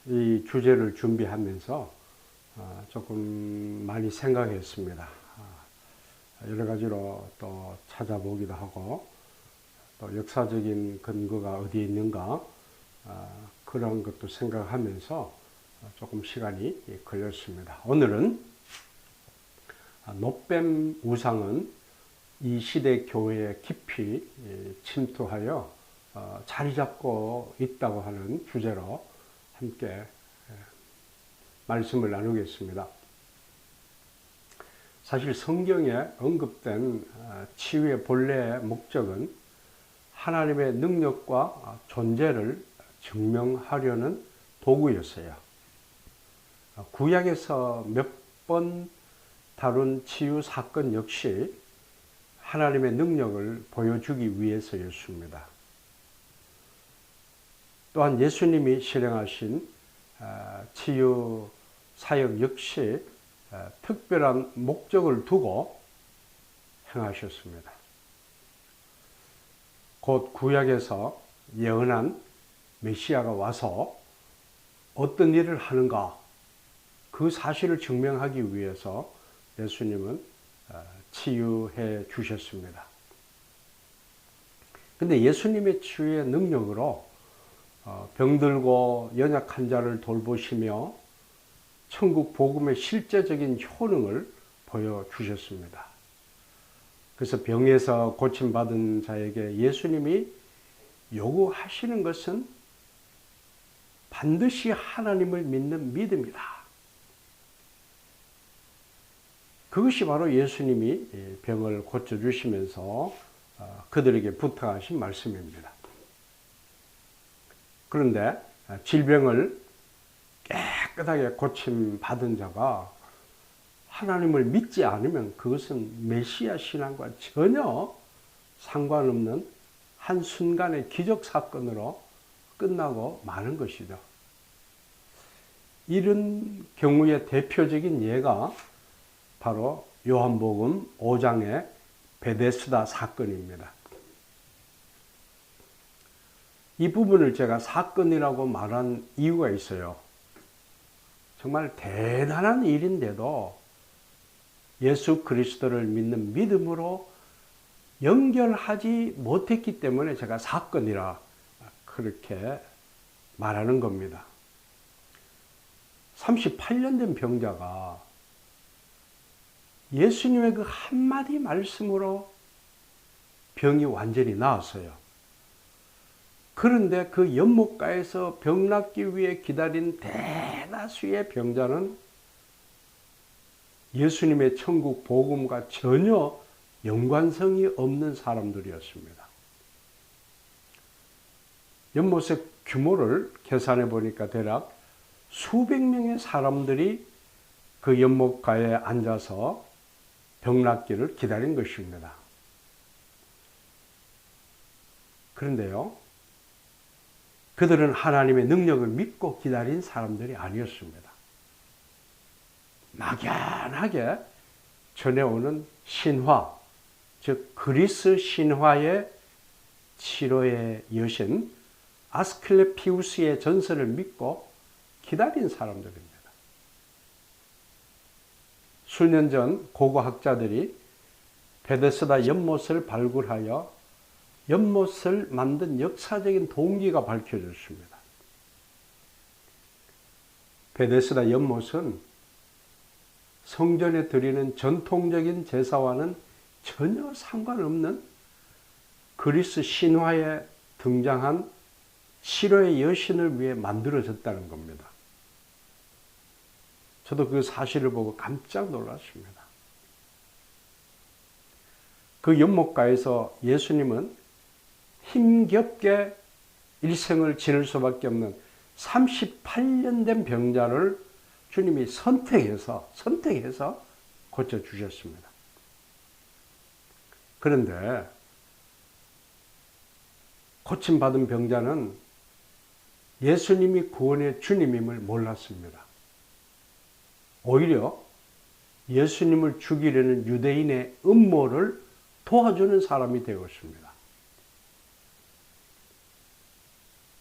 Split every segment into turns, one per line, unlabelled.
이 주제를 준비하면서 조금 많이 생각했습니다. 여러 가지로 또 찾아보기도 하고 또 역사적인 근거가 어디에 있는가 그런 것도 생각하면서 조금 시간이 걸렸습니다. 오늘은 노뱀 우상은 이 시대 교회에 깊이 침투하여 자리 잡고 있다고 하는 주제로 함께 말씀을 나누겠습니다. 사실 성경에 언급된 치유의 본래의 목적은 하나님의 능력과 존재를 증명하려는 도구였어요. 구약에서 몇 번 다룬 치유 사건 역시 하나님의 능력을 보여주기 위해서였습니다. 또한 예수님이 실행하신 치유 사역 역시 특별한 목적을 두고 행하셨습니다. 곧 구약에서 예언한 메시아가 와서 어떤 일을 하는가 그 사실을 증명하기 위해서 예수님은 치유해 주셨습니다. 근데 예수님의 치유의 능력으로 병들고 연약한 자를 돌보시며 천국 복음의 실제적인 효능을 보여주셨습니다. 그래서 병에서 고침받은 자에게 예수님이 요구하시는 것은 반드시 하나님을 믿는 믿음이다. 그것이 바로 예수님이 병을 고쳐주시면서 그들에게 부탁하신 말씀입니다. 그런데 질병을 깨끗하게 고침받은 자가 하나님을 믿지 않으면 그것은 메시아 신앙과 전혀 상관없는 한순간의 기적 사건으로 끝나고 마는 것이죠. 이런 경우의 대표적인 예가 바로 요한복음 5장의 베데스다 사건입니다. 이 부분을 제가 사건이라고 말한 이유가 있어요. 정말 대단한 일인데도 예수 그리스도를 믿는 믿음으로 연결하지 못했기 때문에 제가 사건이라 그렇게 말하는 겁니다. 38년 된 병자가 예수님의 그 한마디 말씀으로 병이 완전히 나았어요. 그런데 그 연못가에서 병 낫기 위해 기다린 대다수의 병자는 예수님의 천국 복음과 전혀 연관성이 없는 사람들이었습니다. 연못의 규모를 계산해 보니까 대략 수백 명의 사람들이 그 연못가에 앉아서 병 낫기를 기다린 것입니다. 그런데요, 그들은 하나님의 능력을 믿고 기다린 사람들이 아니었습니다. 막연하게 전해오는 신화, 즉 그리스 신화의 치료의 여신 아스클레피우스의 전설을 믿고 기다린 사람들입니다. 수년 전 고고학자들이 베데스다 연못을 발굴하여 연못을 만든 역사적인 동기가 밝혀졌습니다. 베데스다 연못은 성전에 드리는 전통적인 제사와는 전혀 상관없는 그리스 신화에 등장한 시로의 여신을 위해 만들어졌다는 겁니다. 저도 그 사실을 보고 깜짝 놀랐습니다. 그 연못가에서 예수님은 힘겹게 일생을 지낼 수밖에 없는 38년 된 병자를 주님이 선택해서 고쳐주셨습니다. 그런데 고침받은 병자는 예수님이 구원의 주님임을 몰랐습니다. 오히려 예수님을 죽이려는 유대인의 음모를 도와주는 사람이 되었습니다.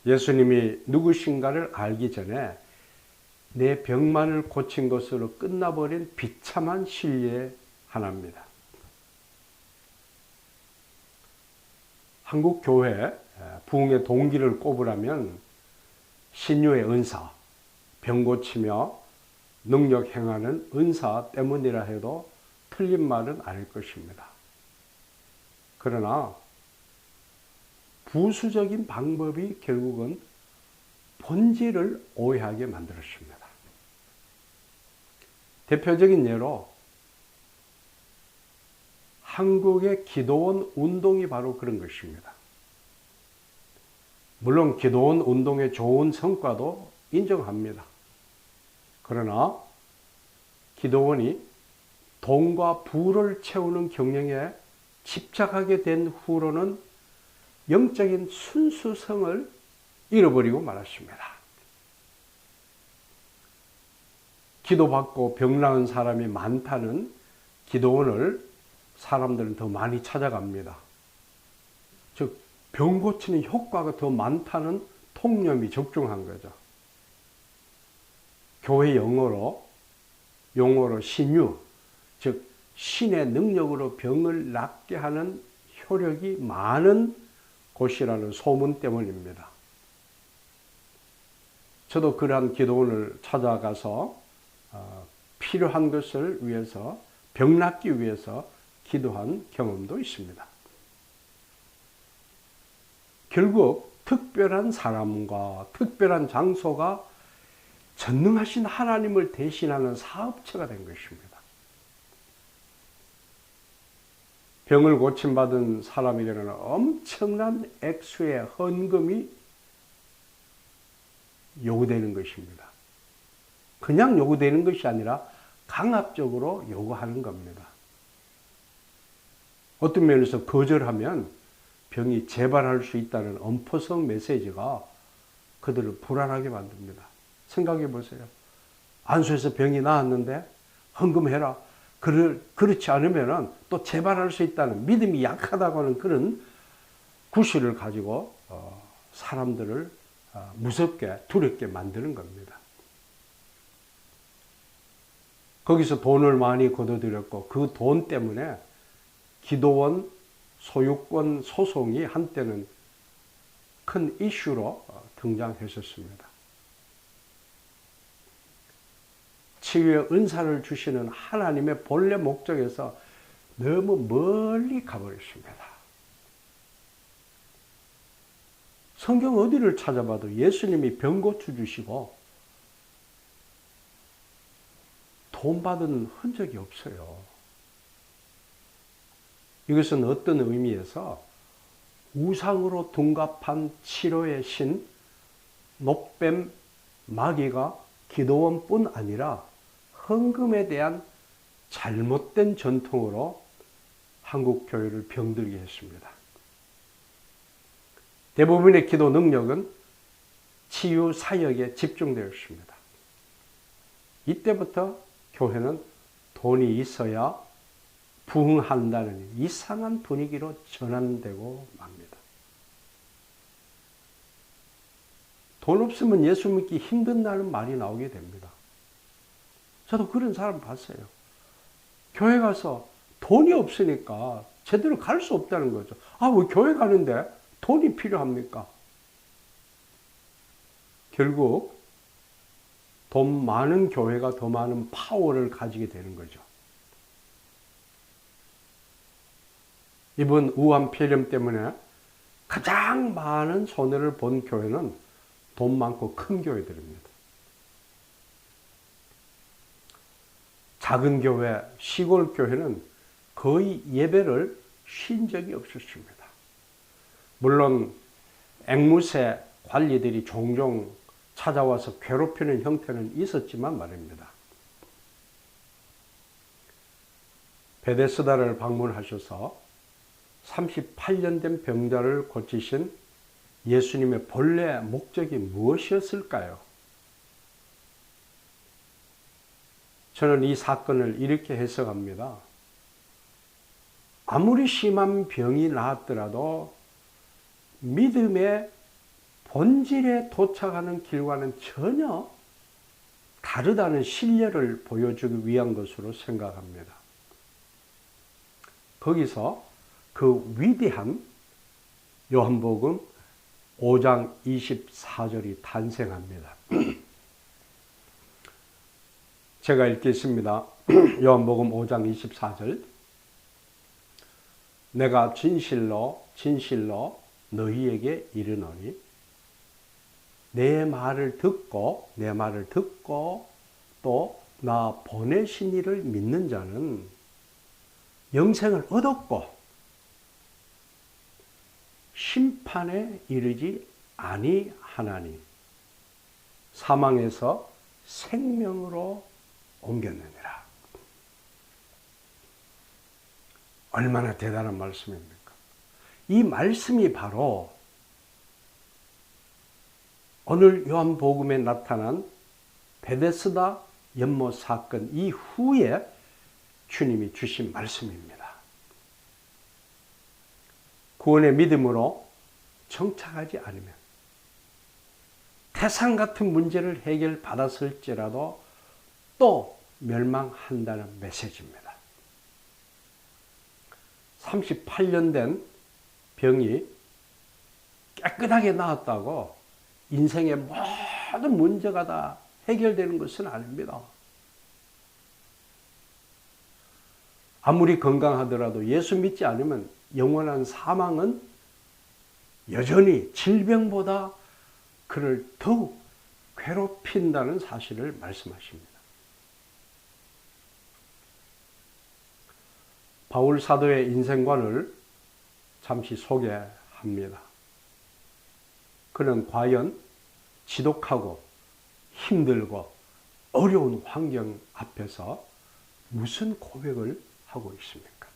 예수님이 누구신가를 알기 전에 내 병만을 고친 것으로 끝나버린 비참한 신뢰의 하나입니다. 한국 교회 부흥의 동기를 꼽으라면 신유의 은사, 병 고치며 능력 행하는 은사 때문이라 해도 틀린 말은 아닐 것입니다. 그러나 부수적인 방법이 결국은 본질을 오해하게 만들었습니다. 대표적인 예로 한국의 기도원 운동이 바로 그런 것입니다. 물론 기도원 운동의 좋은 성과도 인정합니다. 그러나 기도원이 돈과 부를 채우는 경영에 집착하게 된 후로는 영적인 순수성을 잃어버리고 말았습니다. 기도받고 병 나은 사람이 많다는 기도원을 사람들은 더 많이 찾아갑니다. 즉, 병 고치는 효과가 더 많다는 통념이 적중한 거죠. 교회 용어로 신유, 즉 신의 능력으로 병을 낫게 하는 효력이 많은 곳이라는 소문 때문입니다. 저도 그러한 기도원을 찾아가서 필요한 것을 위해서, 병 낫기 위해서 기도한 경험도 있습니다. 결국 특별한 사람과 특별한 장소가 전능하신 하나님을 대신하는 사업체가 된 것입니다. 병을 고침받은 사람에게는 엄청난 액수의 헌금이 요구되는 것입니다. 그냥 요구되는 것이 아니라 강압적으로 요구하는 겁니다. 어떤 면에서 거절하면 병이 재발할 수 있다는 엄포성 메시지가 그들을 불안하게 만듭니다. 생각해 보세요. 안수해서 병이 나았는데 헌금해라. 그렇지 않으면 또 재발할 수 있다는, 믿음이 약하다고 하는 그런 구실을 가지고 사람들을 무섭게 두렵게 만드는 겁니다. 거기서 돈을 많이 걷어들였고 그 돈 때문에 기도원 소유권 소송이 한때는 큰 이슈로 등장했었습니다. 치유의 은사를 주시는 하나님의 본래 목적에서 너무 멀리 가버렸습니다. 성경 어디를 찾아봐도 예수님이 병 고쳐주시고 돈 받은 흔적이 없어요. 이것은 어떤 의미에서 우상으로 둔갑한 치료의 신 놋뱀 마귀가 기도원뿐 아니라 헌금에 대한 잘못된 전통으로 한국 교회를 병들게 했습니다. 대부분의 기도 능력은 치유 사역에 집중되었습니다. 이때부터 교회는 돈이 있어야 부흥한다는 이상한 분위기로 전환되고 맙니다. 돈 없으면 예수 믿기 힘든다는 말이 나오게 됩니다. 저도 그런 사람 봤어요. 교회 가서 돈이 없으니까 제대로 갈 수 없다는 거죠. 왜 교회 가는데 돈이 필요합니까? 결국 돈 많은 교회가 더 많은 파워를 가지게 되는 거죠. 이번 우한 폐렴 때문에 가장 많은 손해를 본 교회는 돈 많고 큰 교회들입니다. 작은 교회, 시골 교회는 거의 예배를 쉰 적이 없었습니다. 물론 앵무새 관리들이 종종 찾아와서 괴롭히는 형태는 있었지만 말입니다. 베데스다를 방문하셔서 38년 된 병자를 고치신 예수님의 본래 목적이 무엇이었을까요? 저는 이 사건을 이렇게 해석합니다. 아무리 심한 병이 나았더라도 믿음의 본질에 도착하는 길과는 전혀 다르다는 신뢰를 보여주기 위한 것으로 생각합니다. 거기서 그 위대한 요한복음 5장 24절이 탄생합니다. 제가 읽겠습니다. 요한복음 5장 24절. 내가 진실로 진실로 너희에게 이르노니 내 말을 듣고 또 나 보내신 이를 믿는 자는 영생을 얻었고 심판에 이르지 아니하나니 사망에서 생명으로 옮겼느니라. 얼마나 대단한 말씀입니까? 이 말씀이 바로 오늘 요한복음에 나타난 베데스다 연못 사건 이후에 주님이 주신 말씀입니다. 구원의 믿음으로 정착하지 않으면 태산 같은 문제를 해결받았을지라도 또 멸망한다는 메시지입니다. 38년 된 병이 깨끗하게 나았다고 인생의 모든 문제가 다 해결되는 것은 아닙니다. 아무리 건강하더라도 예수 믿지 않으면 영원한 사망은 여전히 질병보다 그를 더욱 괴롭힌다는 사실을 말씀하십니다. 바울 사도의 인생관을 잠시 소개합니다. 그는 과연 지독하고 힘들고 어려운 환경 앞에서 무슨 고백을 하고 있습니까?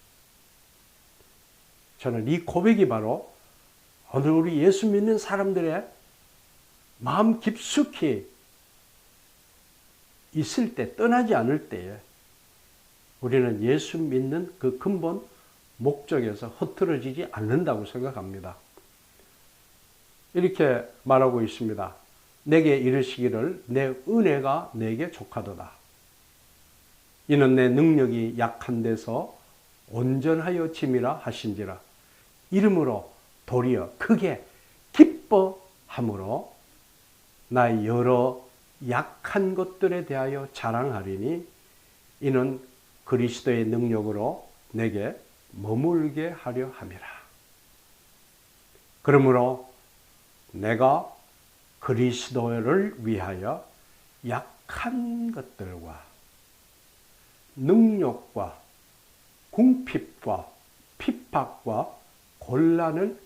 저는 이 고백이 바로 오늘 우리 예수 믿는 사람들의 마음 깊숙이 있을 때, 떠나지 않을 때에 우리는 예수 믿는 그 근본 목적에서 흐트러지지 않는다고 생각합니다. 이렇게 말하고 있습니다. 내게 이르시기를 내 은혜가 내게 족하도다. 이는 내 능력이 약한 데서 온전하여 짐이라 하신지라. 이름으로 도리어 크게 기뻐함으로 나의 여러 약한 것들에 대하여 자랑하리니 이는 그리스도의 능력으로 내게 머물게 하려 함이라. 그러므로 내가 그리스도를 위하여 약한 것들과 능력과 궁핍과 핍박과 곤란을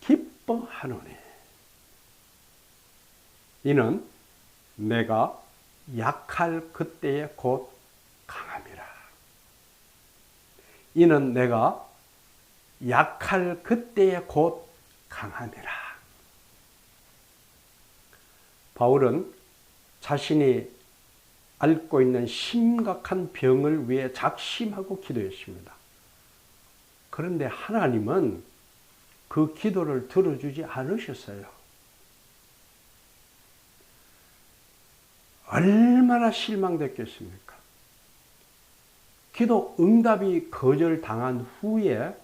기뻐하노니 이는 내가 약할 그때에 곧 강함이라. 이는 내가 약할 그때에 곧 강함이라. 바울은 자신이 앓고 있는 심각한 병을 위해 작심하고 기도했습니다. 그런데 하나님은 그 기도를 들어주지 않으셨어요. 얼마나 실망됐겠습니까? 기도 응답이 거절당한 후에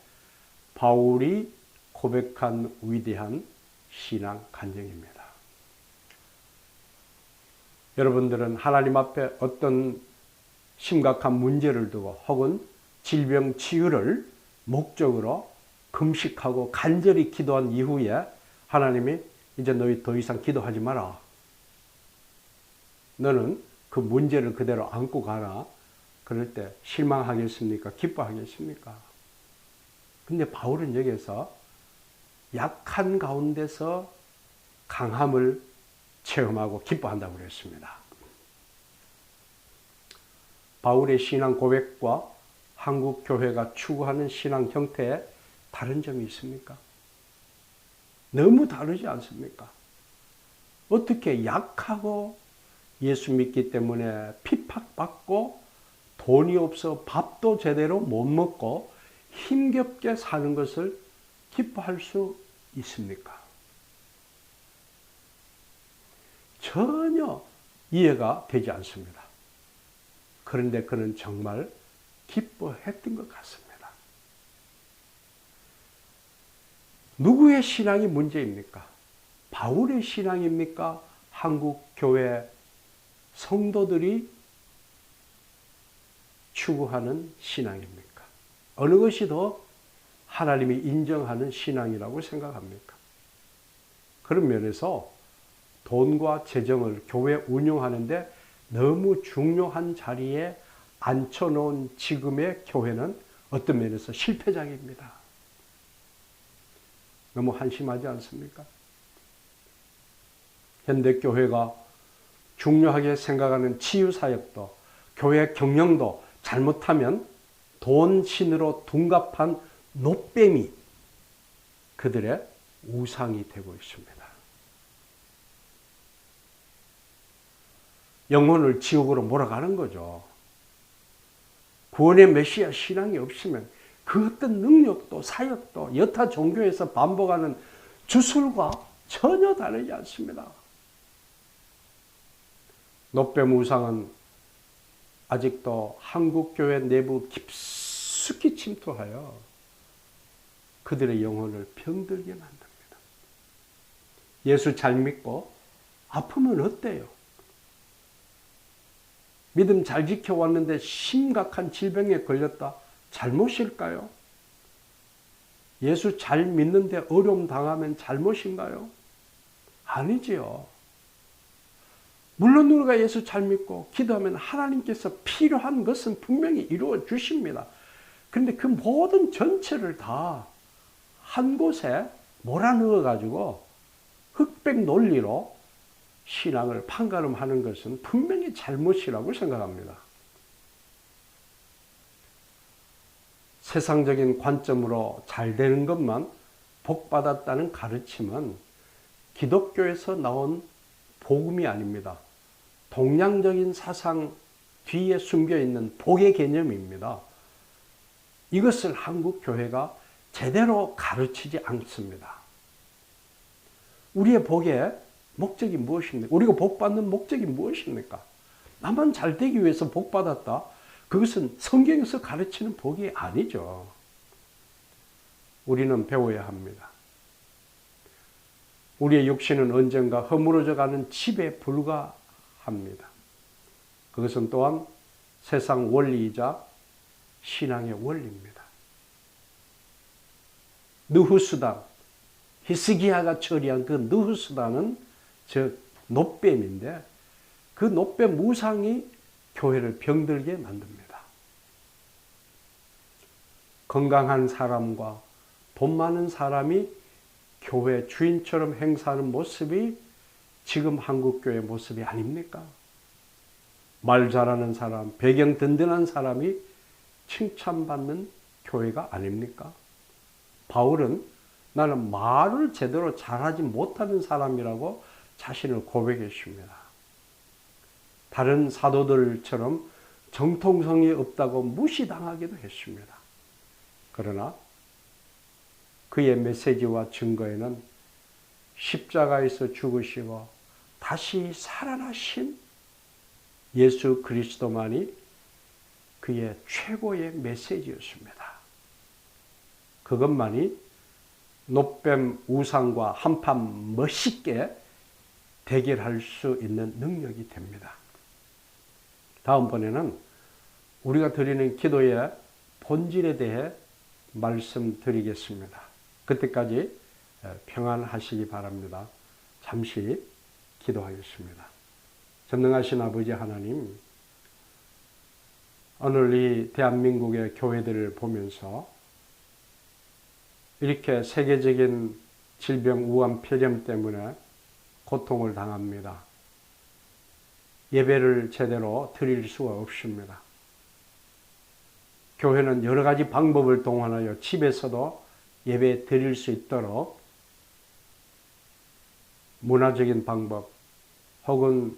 바울이 고백한 위대한 신앙 간증입니다. 여러분들은 하나님 앞에 어떤 심각한 문제를 두고 혹은 질병 치유를 목적으로 금식하고 간절히 기도한 이후에 하나님이 이제 너희 더 이상 기도하지 마라. 너는 그 문제를 그대로 안고 가라. 그럴 때 실망하겠습니까? 기뻐하겠습니까? 근데 바울은 여기서 약한 가운데서 강함을 체험하고 기뻐한다고 그랬습니다. 바울의 신앙 고백과 한국 교회가 추구하는 신앙 형태에 다른 점이 있습니까? 너무 다르지 않습니까? 어떻게 약하고 예수 믿기 때문에 핍박받고 돈이 없어 밥도 제대로 못 먹고 힘겹게 사는 것을 기뻐할 수 있습니까? 전혀 이해가 되지 않습니다. 그런데 그는 정말 기뻐했던 것 같습니다. 누구의 신앙이 문제입니까? 바울의 신앙입니까? 한국 교회 성도들이 추구하는 신앙입니까? 어느 것이 더 하나님이 인정하는 신앙이라고 생각합니까? 그런 면에서 돈과 재정을 교회 운영하는데 너무 중요한 자리에 앉혀놓은 지금의 교회는 어떤 면에서 실패작입니다. 너무 한심하지 않습니까? 현대교회가 중요하게 생각하는 치유사역도 교회 경영도 잘못하면 돈 신으로 둔갑한 노뱀이 그들의 우상이 되고 있습니다. 영혼을 지옥으로 몰아가는 거죠. 구원의 메시아 신앙이 없으면 그 어떤 능력도 사역도 여타 종교에서 반복하는 주술과 전혀 다르지 않습니다. 노뱀 우상은 아직도 한국교회 내부 깊숙이 침투하여 그들의 영혼을 병들게 만듭니다. 예수 잘 믿고 아프면 어때요? 믿음 잘 지켜왔는데 심각한 질병에 걸렸다. 잘못일까요? 예수 잘 믿는데 어려움 당하면 잘못인가요? 아니지요. 물론 우리가 예수 잘 믿고 기도하면 하나님께서 필요한 것은 분명히 이루어 주십니다. 그런데 그 모든 전체를 다 한 곳에 몰아넣어 가지고 흑백 논리로 신앙을 판가름하는 것은 분명히 잘못이라고 생각합니다. 세상적인 관점으로 잘 되는 것만 복받았다는 가르침은 기독교에서 나온 복음이 아닙니다. 동양적인 사상 뒤에 숨겨있는 복의 개념입니다. 이것을 한국 교회가 제대로 가르치지 않습니다. 우리의 복의 목적이 무엇입니까? 우리가 복받는 목적이 무엇입니까? 나만 잘 되기 위해서 복받았다? 그것은 성경에서 가르치는 복이 아니죠. 우리는 배워야 합니다. 우리의 육신은 언젠가 허물어져 가는 집에 불과합니다. 그것은 또한 세상 원리이자 신앙의 원리입니다. 느후수단, 히스기야가 처리한 그 느후수단은 즉 노뱀인데 그 노뱀 우상이 교회를 병들게 만듭니다. 건강한 사람과 돈 많은 사람이 교회 주인처럼 행사하는 모습이 지금 한국교회 모습이 아닙니까? 말 잘하는 사람, 배경 든든한 사람이 칭찬받는 교회가 아닙니까? 바울은 나는 말을 제대로 잘하지 못하는 사람이라고 자신을 고백했습니다. 다른 사도들처럼 정통성이 없다고 무시당하기도 했습니다. 그러나 그의 메시지와 증거에는 십자가에서 죽으시고 다시 살아나신 예수 그리스도만이 그의 최고의 메시지였습니다. 그것만이 노뱀 우상과 한판 멋있게 대결할 수 있는 능력이 됩니다. 다음번에는 우리가 드리는 기도의 본질에 대해 말씀드리겠습니다. 그때까지 평안하시기 바랍니다. 잠시 기도하겠습니다. 전능하신 아버지 하나님, 오늘 이 대한민국의 교회들을 보면서 이렇게 세계적인 질병, 우한, 폐렴 때문에 고통을 당합니다. 예배를 제대로 드릴 수가 없습니다. 교회는 여러 가지 방법을 동원하여 집에서도 예배 드릴 수 있도록 문화적인 방법 혹은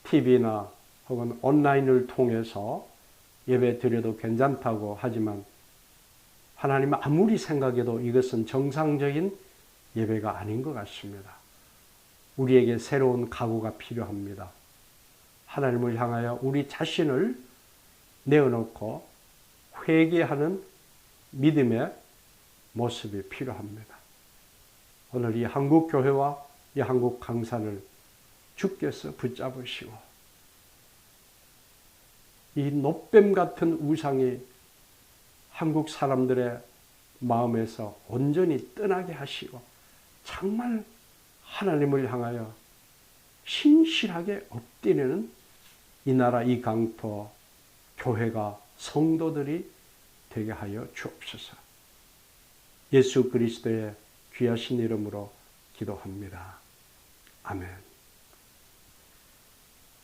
TV나 혹은 온라인을 통해서 예배 드려도 괜찮다고 하지만 하나님은 아무리 생각해도 이것은 정상적인 예배가 아닌 것 같습니다. 우리에게 새로운 각오가 필요합니다. 하나님을 향하여 우리 자신을 내어놓고 회개하는 믿음의 모습이 필요합니다. 오늘 이 한국 교회와 이 한국 강산을 주께서 붙잡으시고 이 놋뱀 같은 우상이 한국 사람들의 마음에서 온전히 떠나게 하시고 정말 하나님을 향하여 신실하게 엎드리는 이 나라 이 강토 교회가 성도들이 되게 하여 주옵소서. 예수 그리스도의 귀하신 이름으로 기도합니다. 아멘.